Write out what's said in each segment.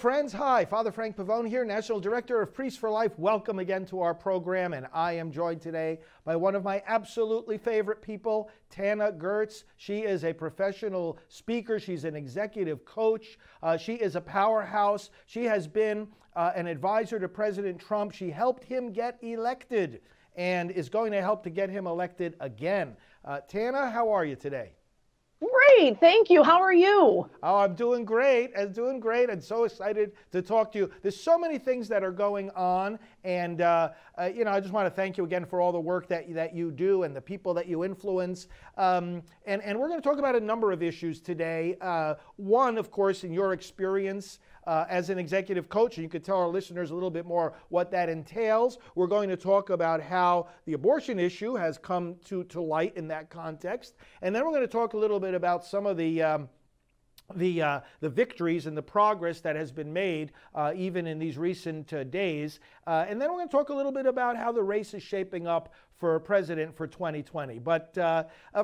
friends. Hi, Father Frank Pavone here, National Director of Priests for Life. Welcome again to our program, and I am joined today by one of my absolutely favorite people, Tana Gertz. She is a professional speaker. She's an executive coach. She is a powerhouse. She has been an advisor to President Trump. She helped him get elected and is going to help to get him elected again. Tana, how are you today? Great, thank you. How are you? Oh, I'm doing great. I'm doing great. I'm so excited to talk to you. There's so many things that are going on, and I just want to thank you again for all the work that you do and the people that you influence. And we're going to talk about a number of issues today. One, of course, in your experience as an executive coach, and you could tell our listeners a little bit more what that entails. We're going to talk about how the abortion issue has come to light in that context, and then we're going to talk a little bit about some of the victories and the progress that has been made even in these recent days. And then we're going to talk a little bit about how the race is shaping up for president for 2020. But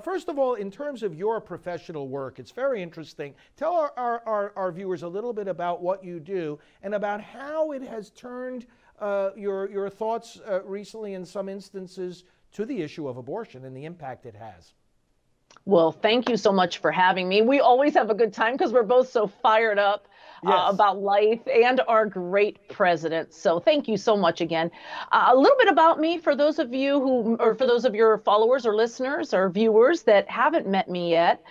first of all, in terms of your professional work, it's very interesting. Tell our viewers a little bit about what you do and about how it has turned your thoughts recently in some instances to the issue of abortion and the impact it has. Well, thank you so much for having me. We always have a good time because we're both so fired up about life and our great president. So thank you so much again. A little bit about me for those of you or for those of your followers or listeners or viewers that haven't met me yet.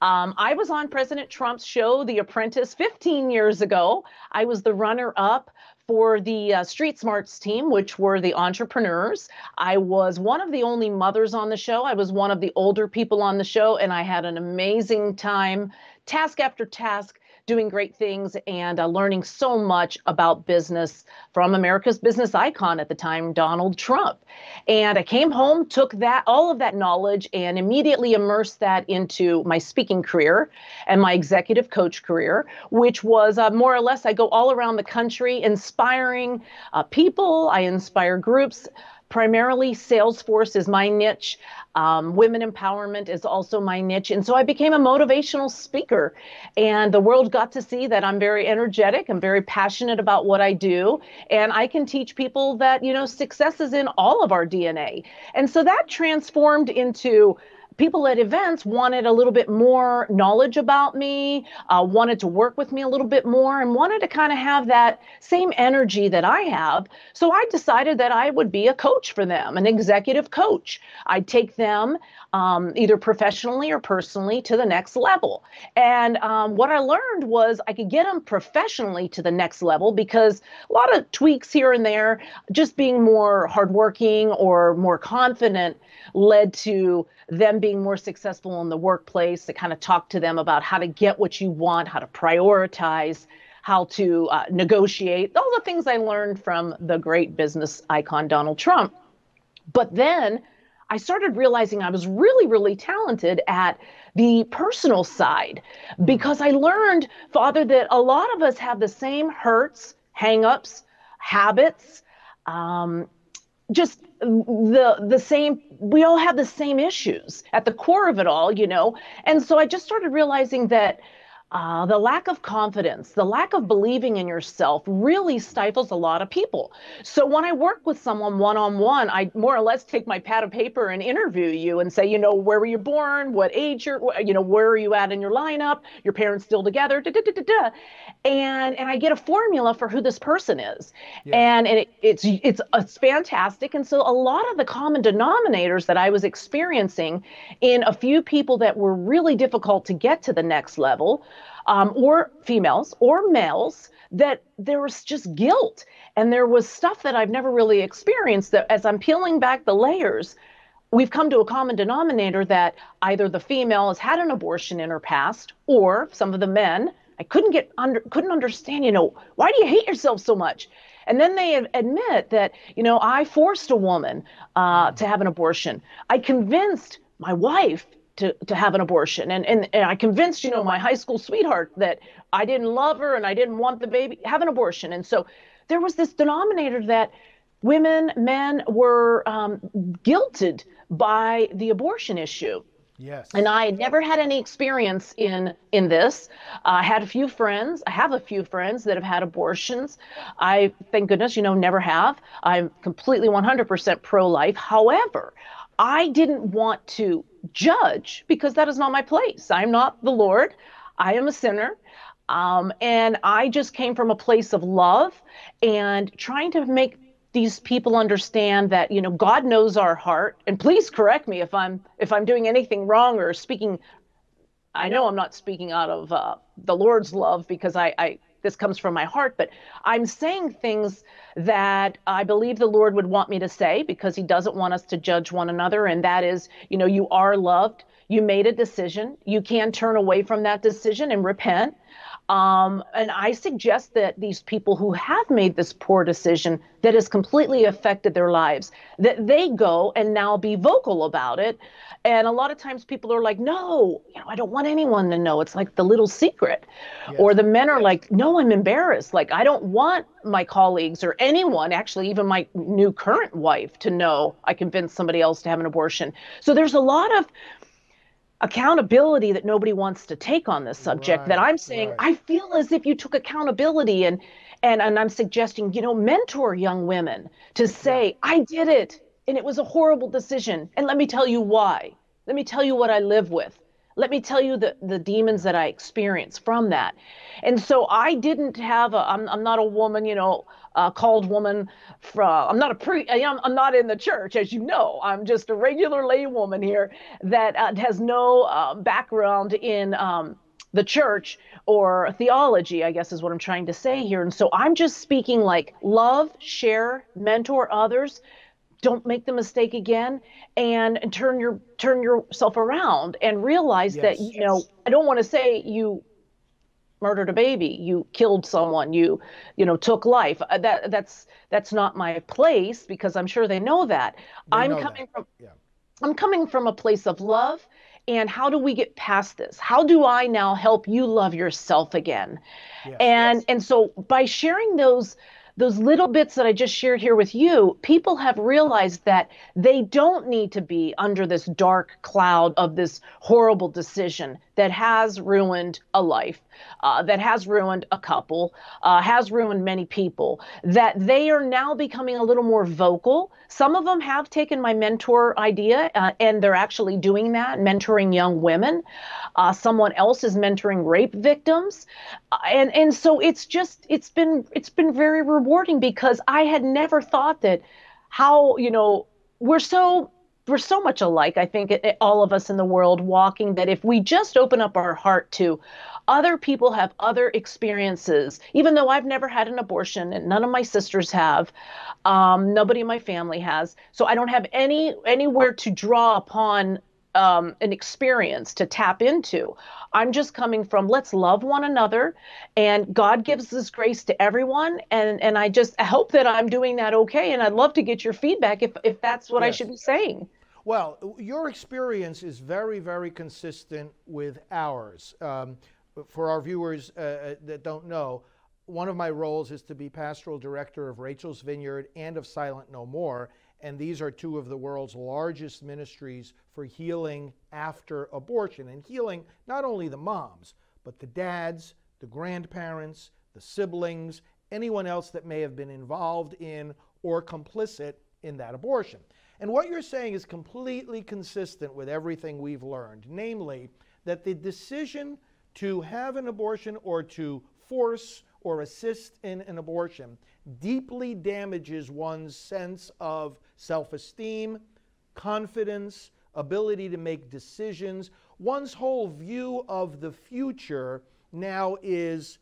I was on President Trump's show, The Apprentice, 15 years ago. I was the runner-up for the Street Smarts team, which were the entrepreneurs. I was one of the only mothers on the show. I was one of the older people on the show, and I had an amazing time, task after task, doing great things and learning so much about business from America's business icon at the time, Donald Trump. And I came home, took all of that knowledge and immediately immersed that into my speaking career and my executive coach career, which was more or less, I go all around the country inspiring people. I inspire groups. Primarily, Salesforce is my niche. Women empowerment is also my niche. And so I became a motivational speaker. And the world got to see that I'm very energetic. I'm very passionate about what I do. And I can teach people that, success is in all of our DNA. And so that transformed into people at events wanted a little bit more knowledge about me, wanted to work with me a little bit more, and wanted to kind of have that same energy that I have. So I decided that I would be a coach for them, an executive coach. I'd take them either professionally or personally to the next level. And what I learned was I could get them professionally to the next level because a lot of tweaks here and there, just being more hardworking or more confident led to them being more successful in the workplace. To kind of talk to them about how to get what you want, how to prioritize, how to negotiate, all the things I learned from the great business icon, Donald Trump. But then I started realizing I was really, really talented at the personal side because I learned, Father, that a lot of us have the same hurts, hang-ups, habits, just the same, we all have the same issues at the core of it all, And so I just started realizing that the lack of confidence, the lack of believing in yourself really stifles a lot of people. So when I work with someone one-on-one, I more or less take my pad of paper and interview you and say, where were you born? What age where are you at in your lineup? Your parents still together? And I get a formula for who this person is. Yes. And it's fantastic. And so a lot of the common denominators that I was experiencing in a few people that were really difficult to get to the next level, or females or males, that there was just guilt. And there was stuff that I've never really experienced that as I'm peeling back the layers, we've come to a common denominator that either the female has had an abortion in her past, or some of the men, I couldn't understand, why do you hate yourself so much? And then they admit that, I forced a woman to have an abortion. I convinced my wife to have an abortion. And I convinced, my high school sweetheart that I didn't love her and I didn't want the baby, have an abortion. And so there was this denominator that women, men were guilted by the abortion issue. Yes. And I had never had any experience in this. I had a few friends. I have a few friends that have had abortions. I, thank goodness, never have. I'm completely 100% pro-life. However, I didn't want to judge because that is not my place. I'm not the Lord. I am a sinner. And I just came from a place of love and trying to make these people understand that God knows our heart. And please correct me if I'm doing anything wrong or speaking. I know I'm not speaking out of the Lord's love, because I this comes from my heart, but I'm saying things that I believe the Lord would want me to say, because he doesn't want us to judge one another. And that is, you are loved. You made a decision. You can turn away from that decision and repent. And I suggest that these people who have made this poor decision that has completely affected their lives, that they go and now be vocal about it. And a lot of times people are like, no, I don't want anyone to know. It's like the little secret. Yes. Or the men are like, no, I'm embarrassed. Like, I don't want my colleagues or anyone, actually, even my new current wife, to know I convinced somebody else to have an abortion. So there's a lot of accountability that nobody wants to take on this subject, that I'm saying, I feel as if you took accountability, and I'm suggesting, mentor young women to say, I did it and it was a horrible decision. And let me tell you why. Let me tell you what I live with. Let me tell you the demons that I experience from that. And so I didn't have I'm not a woman, called woman I'm not I'm not in the church, as you know. I'm just a regular lay woman here that has no background in the church or theology, I guess is what I'm trying to say here. And so I'm just speaking like love, share, mentor others. Don't make the mistake again, and turn yourself around and realize that, I don't want to say you murdered a baby, you killed someone, you took life. That's not my place, because I'm sure they know that. I'm coming from a place of love. And how do we get past this? How do I now help you love yourself again? Yes. And so by sharing those little bits that I just shared here with you, people have realized that they don't need to be under this dark cloud of this horrible decision that has ruined a life, that has ruined a couple, has ruined many people, that they are now becoming a little more vocal. Some of them have taken my mentor idea, and they're actually doing that, mentoring young women. Someone else is mentoring rape victims. And so it's been very rewarding, because I had never thought that how, we're so much alike. I think all of us in the world walking, that if we just open up our heart to other people have other experiences, even though I've never had an abortion and none of my sisters have, nobody in my family has. So I don't have anywhere to draw upon an experience to tap into. I'm just coming from, let's love one another, and God gives this grace to everyone. And I just hope that I'm doing that okay. And I'd love to get your feedback if that's what I should be saying. Well, your experience is very, very consistent with ours. For our viewers that don't know, one of my roles is to be pastoral director of Rachel's Vineyard and of Silent No More. And these are two of the world's largest ministries for healing after abortion, and healing not only the moms, but the dads, the grandparents, the siblings, anyone else that may have been involved in or complicit in that abortion. And what you're saying is completely consistent with everything we've learned, namely that the decision to have an abortion or to force or assist in an abortion deeply damages one's sense of self-esteem, confidence, ability to make decisions. One's whole view of the future now is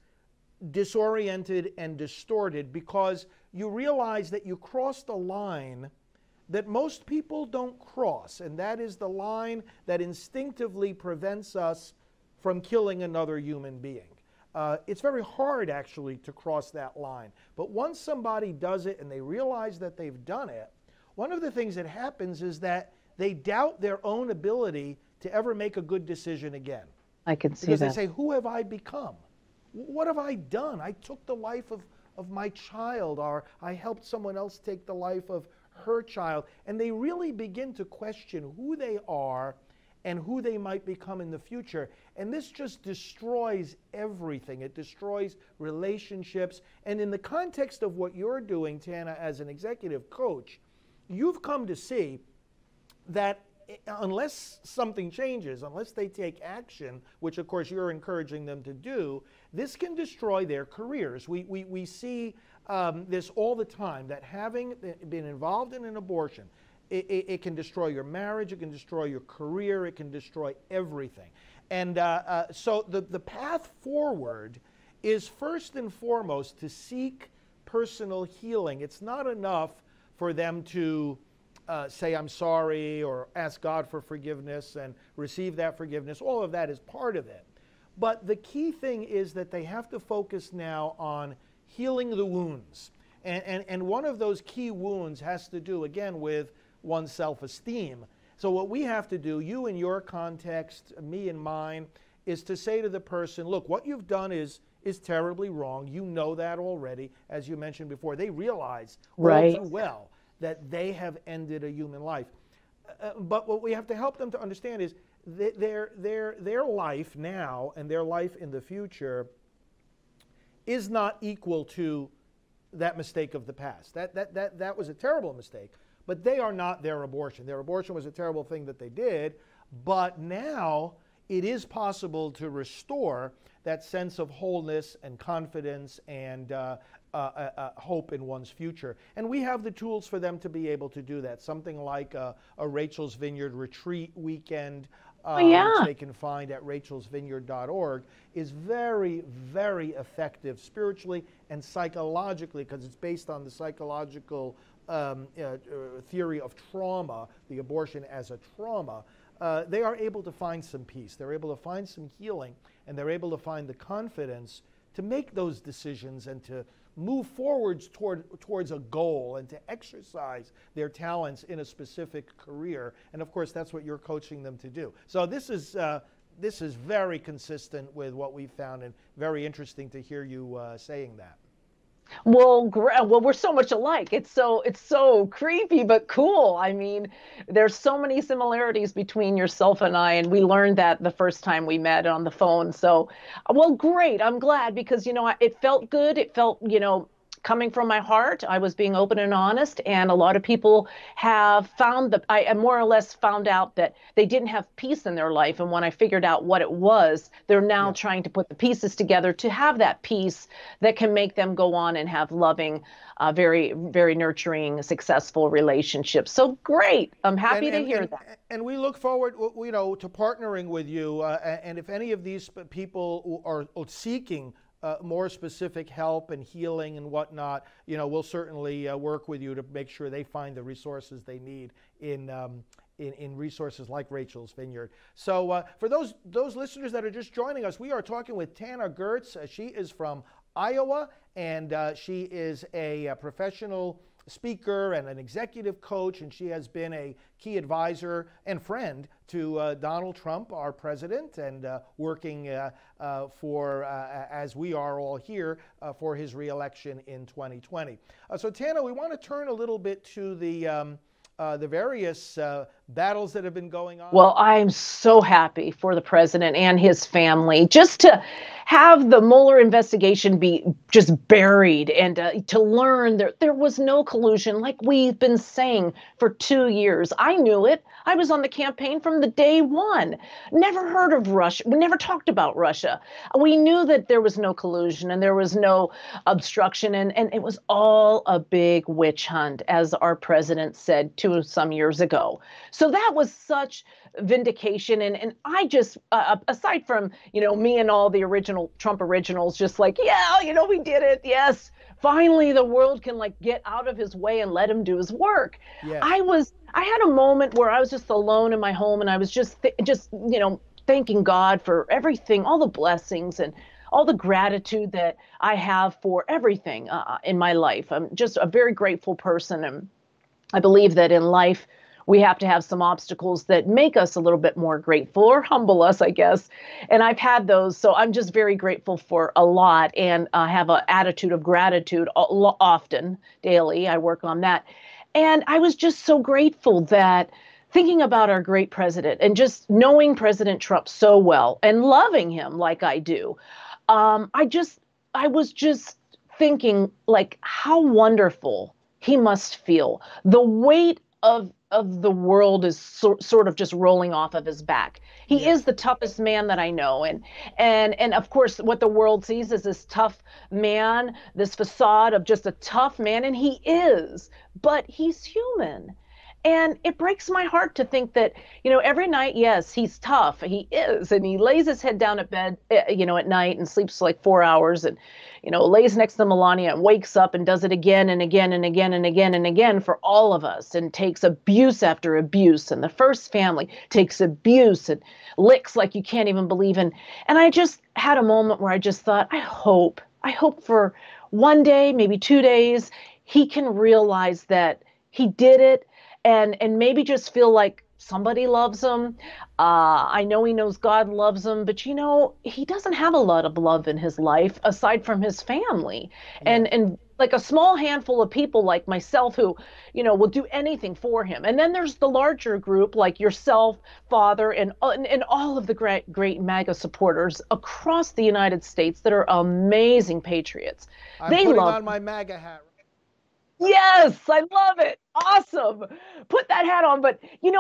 disoriented and distorted, because you realize that you crossed a line that most people don't cross, and that is the line that instinctively prevents us from killing another human being. It's very hard, actually, to cross that line. But once somebody does it and they realize that they've done it, one of the things that happens is that they doubt their own ability to ever make a good decision again. I can see that. Because they say, who have I become? What have I done? I took the life of my child, or I helped someone else take the life of her child. And they really begin to question who they are and who they might become in the future. And this just destroys everything. It destroys relationships. And in the context of what you're doing, Tana, as an executive coach, you've come to see that unless something changes, unless they take action, which of course you're encouraging them to do, this can destroy their careers. We see this all the time, that having been involved in an abortion, it can destroy your marriage, it can destroy your career, it can destroy everything. And so the path forward is first and foremost to seek personal healing. It's not enough for them to say, I'm sorry, or ask God for forgiveness and receive that forgiveness. All of that is part of it. But the key thing is that they have to focus now on healing the wounds. And one of those key wounds has to do, again, with one's self-esteem. So what we have to do, you in your context, me in mine, is to say to the person, look, what you've done is terribly wrong. You know that already, as you mentioned before. They realize all too well that they have ended a human life. But what we have to help them to understand is their life now and their life in the future is not equal to that mistake of the past. That was a terrible mistake, but they are not their abortion. Their abortion was a terrible thing that they did, but now it is possible to restore that sense of wholeness and confidence and hope in one's future. And we have the tools for them to be able to do that. Something like a Rachel's Vineyard retreat weekend, which they can find at rachelsvineyard.org, is very, very effective spiritually and psychologically, because it's based on the psychological theory of trauma, the abortion as a trauma. They are able to find some peace. They're able to find some healing, and they're able to find the confidence to make those decisions and to move forwards towards a goal and to exercise their talents in a specific career. And of course, that's what you're coaching them to do. So this is very consistent with what we found, and very interesting to hear you saying that. Well, we're so much alike. It's so creepy, but cool. I mean, there's so many similarities between yourself and I, and we learned that the first time we met on the phone. So, well, great. I'm glad, because, it felt good. It felt, coming from my heart. I was being open and honest, and a lot of people have found that I more or less found out that they didn't have peace in their life. And when I figured out what it was, they're now trying to put the pieces together to have that peace that can make them go on and have loving, very, very nurturing, successful relationships. So great. I'm happy to hear that. And we look forward, to partnering with you. And if any of these people are seeking more specific help and healing and whatnot, we'll certainly work with you to make sure they find the resources they need in resources like Rachel's Vineyard. So for those listeners that are just joining us, we are talking with Tana Gertz. She is from Iowa, and she is a professional speaker and an executive coach, and she has been a key advisor and friend to Donald Trump, our president, and working for, as we are all here, for his reelection in 2020. So Tana, we want to turn a little bit to the various battles that have been going on. Well, I'm so happy for the president and his family, just to have the Mueller investigation be just buried, and to learn there was no collusion, like we've been saying for 2 years. I knew it. I was on the campaign from the day one. Never heard of Russia. We never talked about Russia. We knew that there was no collusion and there was no obstruction, and it was all a big witch hunt, as our president said some years ago. So that was such vindication. And I just, aside from, me and all the original Trump originals, just like, we did it. Yes. Finally, the world can get out of his way and let him do his work. Yes. I had a moment where I was just alone in my home, and I was just thanking God for everything, all the blessings and all the gratitude that I have for everything in my life. I'm just a very grateful person. And I believe that in life, we have to have some obstacles that make us a little bit more grateful, or humble us, I guess. And I've had those. So I'm just very grateful for a lot, and I have an attitude of gratitude often, daily. I work on that. And I was just so grateful that thinking about our great president and just knowing President Trump so well and loving him like I do, I was just thinking like how wonderful he must feel. The weight of the world is sort of just rolling off of his back. He is the toughest man that I know, and of course, what the world sees is this tough man, this facade of just a tough man, and he is, but he's human. And it breaks my heart to think that, every night, yes, he's tough. He is. And he lays his head down at bed, at night and sleeps like 4 hours and, lays next to Melania and wakes up and does it again and again and again and again and again for all of us and takes abuse after abuse. And the first family takes abuse and licks like you can't even believe in. And I just had a moment where I just thought, I hope for one day, maybe 2 days, he can realize that he did it. And maybe just feel like somebody loves him. I know he knows God loves him, but he doesn't have a lot of love in his life aside from his family, and like a small handful of people like myself who, will do anything for him. And then there's the larger group like yourself, Father, and all of the great MAGA supporters across the United States that are amazing patriots. I'm putting on my MAGA hat. Yes, I love it. Awesome. Put that hat on. But, he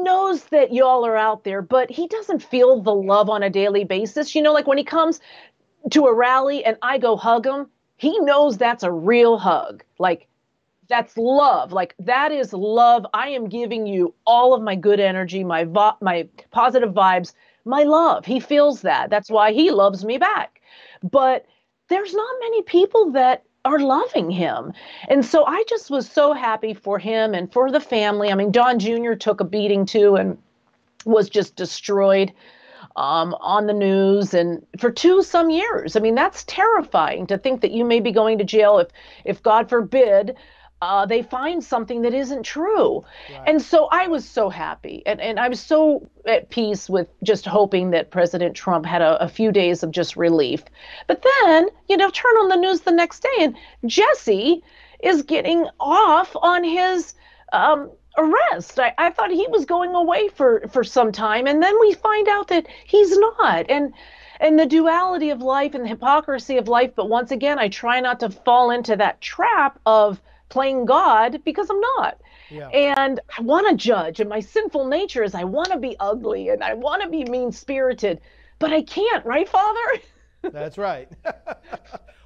knows that y'all are out there, but he doesn't feel the love on a daily basis. Like when he comes to a rally and I go hug him, he knows that's a real hug. Like, that's love. Like, that is love. I am giving you all of my good energy, my positive vibes, my love. He feels that. That's why he loves me back. But there's not many people that are loving him. And so I just was so happy for him and for the family. I mean, Don Jr. took a beating too and was just destroyed on the news and for some years. I mean, that's terrifying to think that you may be going to jail if God forbid, they find something that isn't true. Right. And so I was so happy and I was so at peace with just hoping that President Trump had a few days of just relief. But then, turn on the news the next day and Jesse is getting off on his arrest. I thought he was going away for some time. And then we find out that he's not. And the duality of life and the hypocrisy of life. But once again, I try not to fall into that trap of playing God because I'm not. Yeah. And I want to judge, and my sinful nature is I want to be ugly and I want to be mean-spirited, but I can't, right, Father? That's right. Well,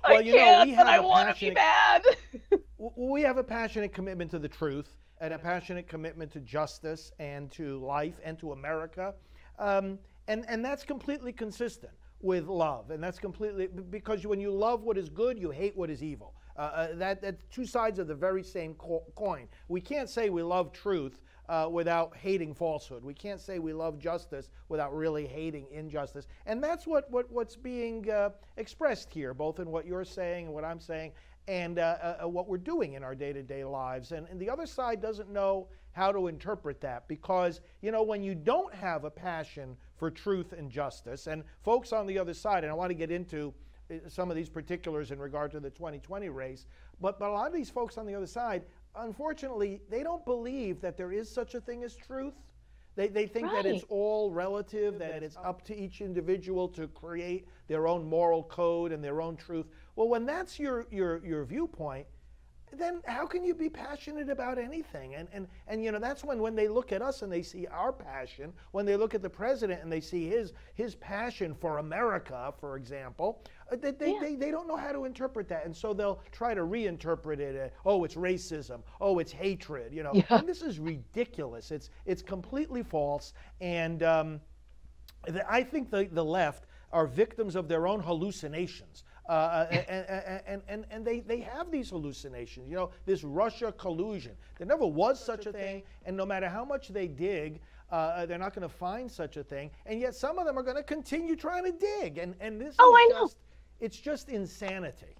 I can't, but I want to be bad. We have a passionate commitment to the truth and a passionate commitment to justice and to life and to America. And that's completely consistent with love. And that's completely, because when you love what is good, you hate what is evil. That's two sides of the very same coin. We can't say we love truth without hating falsehood. We can't say we love justice without really hating injustice. And that's what's being expressed here, both in what you're saying and what I'm saying, and what we're doing in our day-to-day lives. And the other side doesn't know how to interpret that because, when you don't have a passion for truth and justice, and folks on the other side, and I want to get into some of these particulars in regard to the 2020 race, but a lot of these folks on the other side, unfortunately, they don't believe that there is such a thing as truth. They think that it's all relative, that it's up to each individual to create their own moral code and their own truth. Well, when that's your viewpoint, then how can you be passionate about anything? And that's when they look at us and they see our passion, when they look at the president and they see his passion for America, for example, they don't know how to interpret that. And so they'll try to reinterpret it. Oh, it's racism. Oh, it's hatred. And this is ridiculous. It's completely false. And I think the left are victims of their own hallucinations. And they have these hallucinations, this Russia collusion. There never was such a thing, and no matter how much they dig, they're not going to find such a thing. And yet some of them are going to continue trying to dig. And this it's just insanity.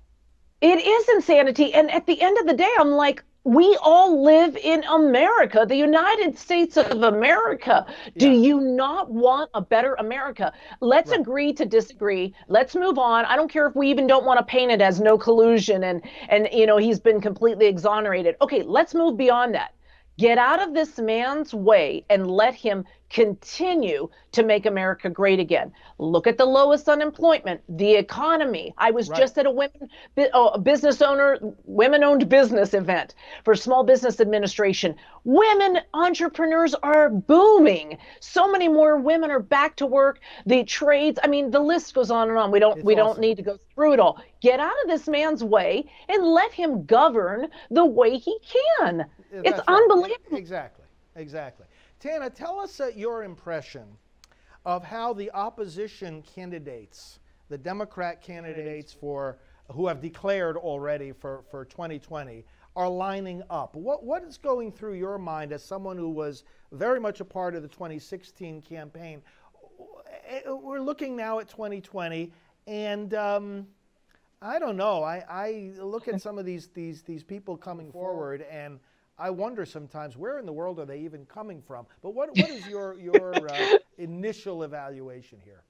It is insanity. And at the end of the day, I'm like, we all live in America, the United States of America. Do you not want a better America? Let's agree to disagree. Let's move on. I don't care if we even don't want to paint it as no collusion and he's been completely exonerated. Okay, let's move beyond that. Get out of this man's way and let him continue to make America great again. Look at the lowest unemployment, the economy. I was just at a business owner, women-owned business event for Small Business Administration. Women entrepreneurs are booming. So many more women are back to work. The trades, I mean, the list goes on and on. We don't need to go through it all. Get out of this man's way and let him govern the way he can. It's unbelievable. Exactly. Tana, tell us your impression of how the opposition candidates, the Democrat candidates who have declared already for 2020, are lining up. What is going through your mind as someone who was very much a part of the 2016 campaign? We're looking now at 2020, and I don't know. I look at some of these people coming forward, and I wonder sometimes, where in the world are they even coming from? But what is your initial evaluation here?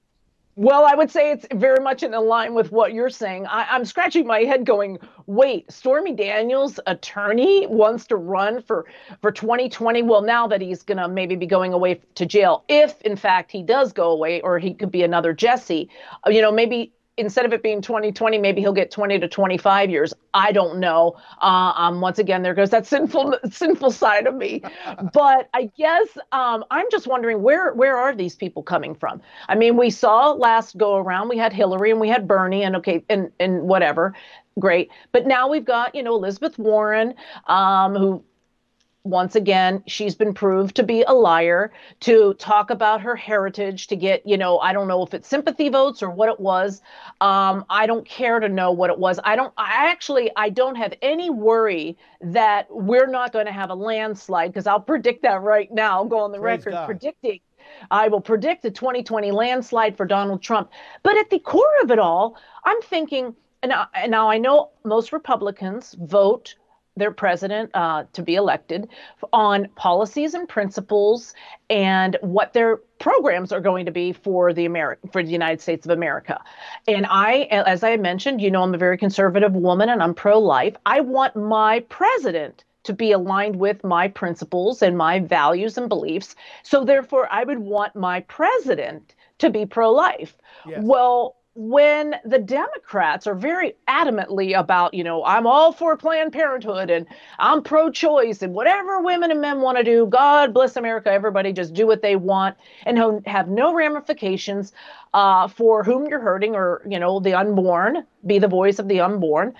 Well, I would say it's very much in line with what you're saying. I'm scratching my head going, wait, Stormy Daniels' attorney wants to run for 2020? Well, now that he's going to maybe be going away to jail, if in fact he does go away, or he could be another Jesse, maybe instead of it being 2020, maybe he'll get 20 to 25 years. I don't know. Once again, there goes that sinful side of me. But I guess I'm just wondering, where are these people coming from? I mean, we saw last go around, we had Hillary and we had Bernie, and and whatever, great. But now we've got, Elizabeth Warren, who, once again, she's been proved to be a liar, to talk about her heritage, to get, I don't know if it's sympathy votes or what it was. I don't care to know what it was. I don't have any worry that we're not going to have a landslide, because I'll predict that right now. I'll go on the record predicting. I will predict a 2020 landslide for Donald Trump. But at the core of it all, I'm thinking, and now I know most Republicans vote their president to be elected on policies and principles and what their programs are going to be for the United States of America. And as I mentioned, I'm a very conservative woman and I'm pro-life. I want my president to be aligned with my principles and my values and beliefs. So therefore, I would want my president to be pro-life. Yes. Well, when the Democrats are very adamantly about, I'm all for Planned Parenthood and I'm pro-choice and whatever women and men want to do, God bless America, everybody just do what they want and have no ramifications for whom you're hurting, or, the unborn, be the voice of the unborn.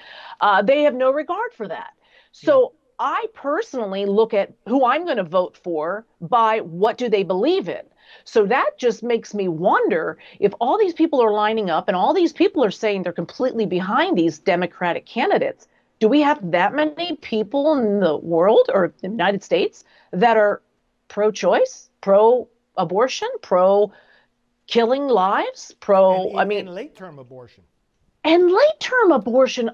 They have no regard for that. So I personally look at who I'm going to vote for by what do they believe in. So that just makes me wonder, if all these people are lining up and all these people are saying they're completely behind these Democratic candidates, do we have that many people in the world or the United States that are pro-choice, pro-abortion, pro-killing lives, and late-term abortion? And late-term abortion,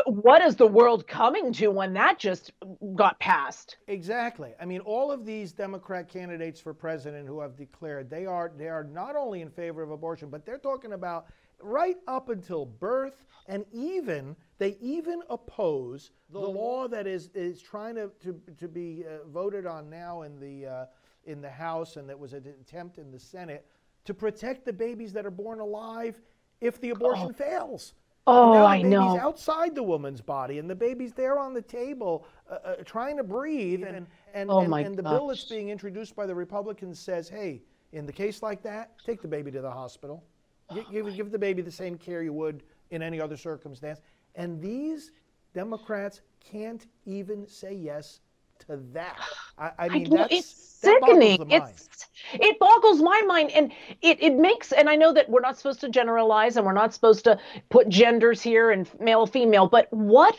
what is the world coming to when that just got passed? Exactly. I mean, all of these Democrat candidates for president who have declared they are not only in favor of abortion, but they're talking about right up until birth, and they even oppose the law that is trying to be voted on now in the House, and that was an attempt in the Senate to protect the babies that are born alive if the abortion fails. Oh, I know. The baby's outside the woman's body, and the baby's there on the table trying to breathe. And the bill that's being introduced by the Republicans says, hey, in the case like that, take the baby to the hospital. Give the baby the same care you would in any other circumstance. And these Democrats can't even say yes to that. I mean, it's sickening. It boggles my mind, and it makes, and I know that we're not supposed to generalize and we're not supposed to put genders here and male, female, but what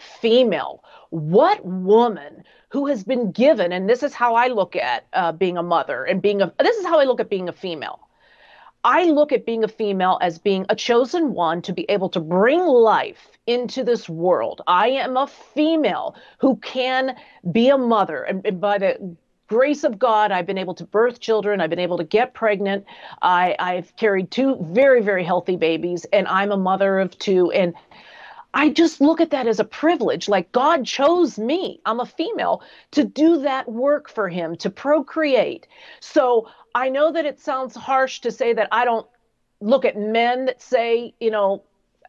woman who has been given, and this is how I look at being a mother and this is how I look at being a female. I look at being a female as being a chosen one to be able to bring life into this world. I am a female who can be a mother, and by the grace of God, I've been able to birth children. I've been able to get pregnant. I've carried 2 very, very healthy babies, and I'm a mother of 2. And I just look at that as a privilege. Like God chose me, I'm a female, to do that work for him, to procreate. So I know that it sounds harsh to say that I don't look at men that say,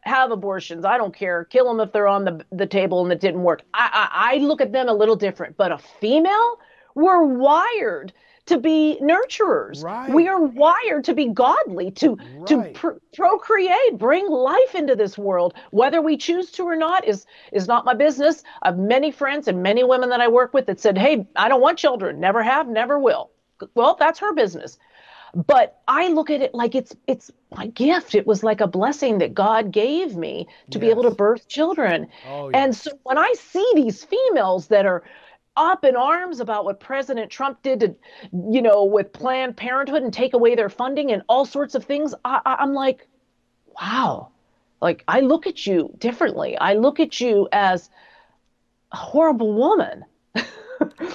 have abortions. I don't care. Kill them if they're on the table and it didn't work. I look at them a little different. But a female, we're wired to be nurturers. Right. We are wired to be godly, to procreate, bring life into this world. Whether we choose to or not is not my business. I have many friends and many women that I work with that said, hey, I don't want children, never have, never will. Well, that's her business. But I look at it like it's my gift. It was like a blessing that God gave me to be able to birth children. Oh, yes. And so when I see these females that are up in arms about what President Trump did to, with Planned Parenthood and take away their funding and all sorts of things, I'm like, wow. Like, I look at you differently. I look at you as a horrible woman.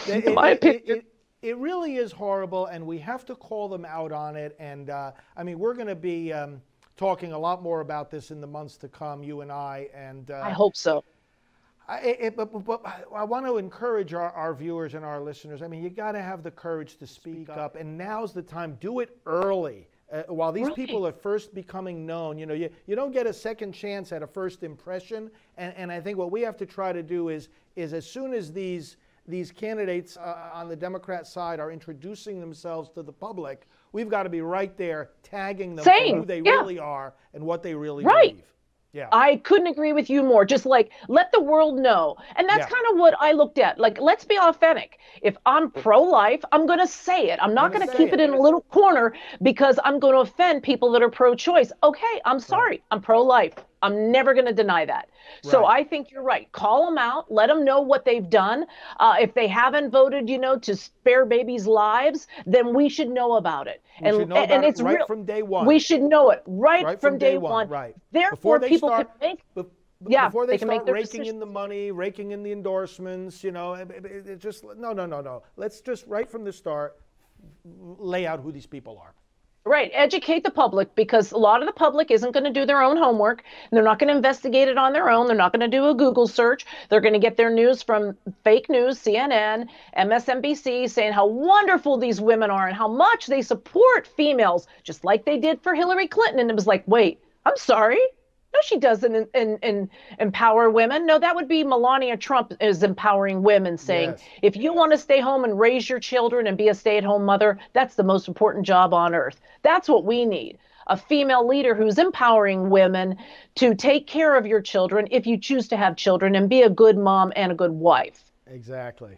In my opinion. It really is horrible, and we have to call them out on it. And I mean, we're going to be talking a lot more about this in the months to come, you and I. And I hope so. But I want to encourage our viewers and our listeners. I mean, you got to have the courage to speak up, and now's the time. Do it early. While these people are first becoming known, you don't get a second chance at a first impression. And I think what we have to try to do is as soon as these candidates on the Democrat side are introducing themselves to the public, we've got to be right there tagging them for who they really are and what they really believe. Yeah. I couldn't agree with you more. Just like, let the world know. And that's kind of what I looked at. Like, let's be authentic. If I'm pro-life, I'm going to say it. I'm not going to keep it in a little corner because I'm going to offend people that are pro-choice. Okay, I'm sorry. I'm pro-life. I'm never going to deny that. So I think you're right. Call them out. Let them know what they've done. If they haven't voted, to spare babies' lives, then we should know about it. We should know about it right from day one. We should know it right from day one. Right. Therefore, people can make. Before they start raking in the money, raking in the endorsements, just no. Let's just right from the start lay out who these people are. Right. Educate the public, because a lot of the public isn't going to do their own homework. They're not going to investigate it on their own. They're not going to do a Google search. They're going to get their news from fake news, CNN, MSNBC, saying how wonderful these women are and how much they support females, just like they did for Hillary Clinton. And it was like, wait, I'm sorry. No, she doesn't empower women. No, that would be Melania Trump is empowering women, saying, if you want to stay home and raise your children and be a stay-at-home mother, that's the most important job on earth. That's what we need. A female leader who's empowering women to take care of your children if you choose to have children and be a good mom and a good wife. Exactly.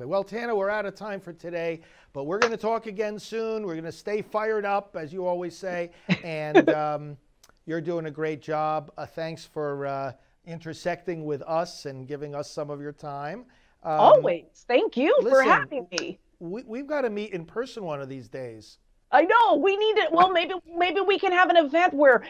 Well, Tana, we're out of time for today, but we're going to talk again soon. We're going to stay fired up, as you always say, and you're doing a great job. Thanks for intersecting with us and giving us some of your time. Always. Thank you for having me. We've got to meet in person one of these days. I know, we need it. Well, maybe we can have an event where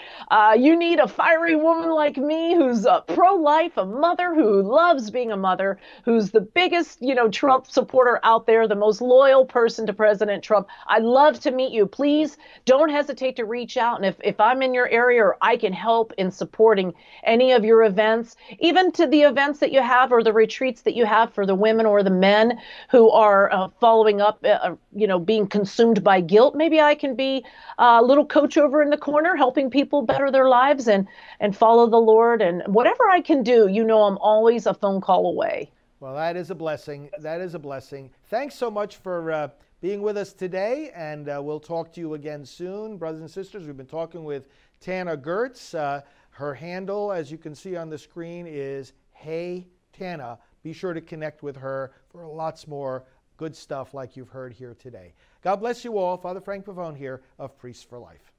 you need a fiery woman like me who's pro-life, a mother who loves being a mother, who's the biggest, Trump supporter out there, the most loyal person to President Trump. I'd love to meet you. Please don't hesitate to reach out. And if I'm in your area or I can help in supporting any of your events, even to the events that you have or the retreats that you have for the women or the men who are following up, being consumed by guilt, maybe I can be a little coach over in the corner, helping people better their lives and follow the Lord. And whatever I can do, I'm always a phone call away. Well, that is a blessing. Thanks so much for being with us today, and we'll talk to you again soon. Brothers and sisters, we've been talking with Tana Gertz. Her handle, as you can see on the screen, is Hey Tana. Be sure to connect with her for lots more good stuff like you've heard here today. God bless you all. Father Frank Pavone here of Priests for Life.